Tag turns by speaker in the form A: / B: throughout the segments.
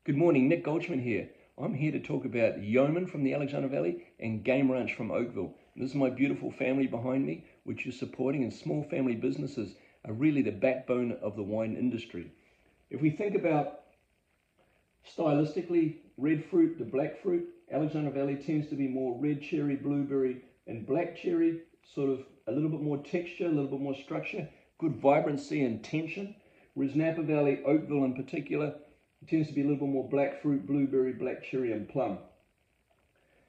A: Good morning, Nick Goldschmidt here. I'm here to talk about Yoeman from the Alexander Valley and Game Ranch from Oakville. This is my beautiful family behind me, which is supporting, and small family businesses are really the backbone of the wine industry. If we think about stylistically, red fruit to black fruit, Alexander Valley tends to be more red cherry, blueberry, and black cherry, sort of a little bit more texture, a little bit more structure, good vibrancy and tension. Whereas Napa Valley, Oakville in particular, tends to be a little bit more black fruit, blueberry, black cherry, and plum.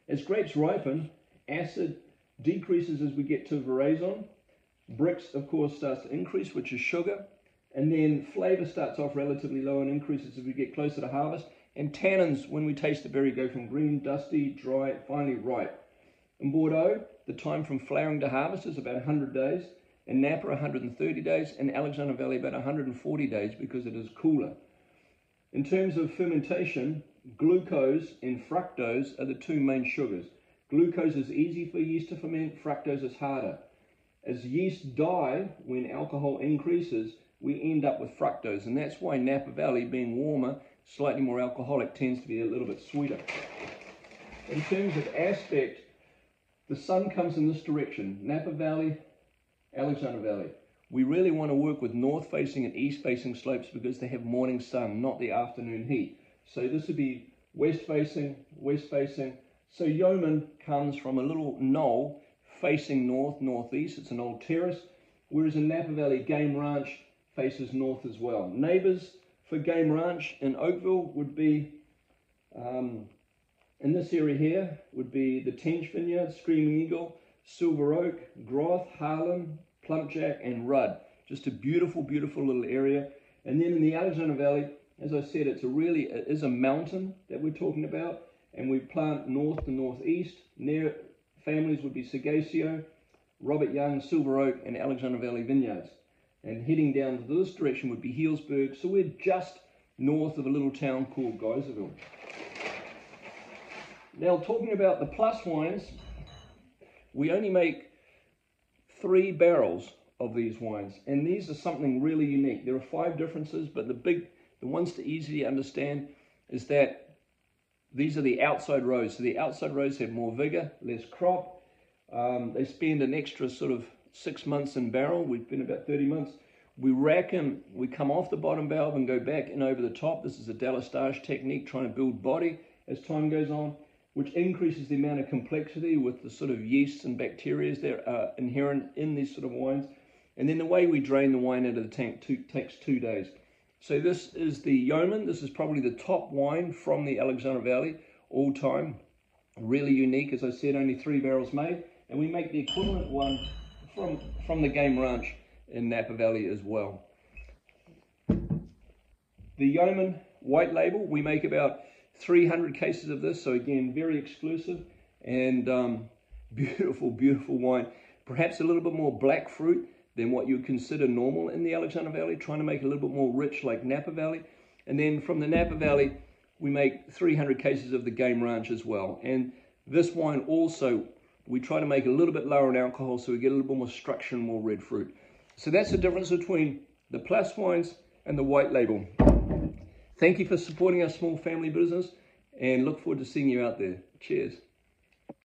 A: As grapes ripen, acid decreases as we get to veraison. Brix, of course, starts to increase, which is sugar. And then flavor starts off relatively low and increases as we get closer to harvest. And tannins, when we taste the berry, go from green, dusty, dry, finally ripe. In Bordeaux, the time from flowering to harvest is about 100 days. In Napa, 130 days. In Alexander Valley, about 140 days because it is cooler. In terms of fermentation, glucose and fructose are the two main sugars. Glucose is easy for yeast to ferment, fructose is harder. As yeast die, when alcohol increases, we end up with fructose, and that's why Napa Valley, being warmer, slightly more alcoholic, tends to be a little bit sweeter. In terms of aspect, the sun comes in this direction, Napa Valley, Alexander Valley. We really want to work with north-facing and east-facing slopes because they have morning sun, not the afternoon heat. So this would be west-facing, west-facing. So Yoeman comes from a little knoll facing north, northeast. It's an old terrace, whereas in Napa Valley, Game Ranch faces north as well. Neighbors for Game Ranch in Oakville would be, in this area here, would be the Tench Vineyard, Screaming Eagle, Silver Oak, Groth, Harlan, Plumpjack, and Rudd. Just a beautiful, beautiful little area. And then in the Alexander Valley, as I said, it is a mountain that we're talking about, and we plant north to northeast. Near families would be Sagacio, Robert Young, Silver Oak, and Alexander Valley Vineyards. And heading down to this direction would be Healdsburg, so we're just north of a little town called Geyserville. Now, talking about the plus wines, we only make 3 barrels of these wines, and these are something really unique. There are 5 differences, but the ones to easily understand is that these are the outside rows. So the outside rows have more vigor, less crop. They spend an extra sort of 6 months in barrel. We've been about 30 months. We rack them, we come off the bottom valve and go back in over the top. This is a delistage technique, trying to build body as time goes on, which increases the amount of complexity with the sort of yeasts and bacteria that are inherent in these sort of wines. And then the way we drain the wine out of the tank takes 2 days. So this is the Yoeman. This is probably the top wine from the Alexander Valley all time. Really unique, as I said, only 3 barrels made. And we make the equivalent one from the Game Ranch in Napa Valley as well. The Yoeman white label, we make about 300 cases of this, so again, very exclusive and beautiful, beautiful wine. Perhaps a little bit more black fruit than what you would consider normal in the Alexander Valley, trying to make it a little bit more rich like Napa Valley. And then from the Napa Valley, we make 300 cases of the Game Ranch as well. And this wine also, we try to make a little bit lower in alcohol so we get a little bit more structure and more red fruit. So that's the difference between the plus wines and the white label. Thank you for supporting our small family business, and look forward to seeing you out there. Cheers.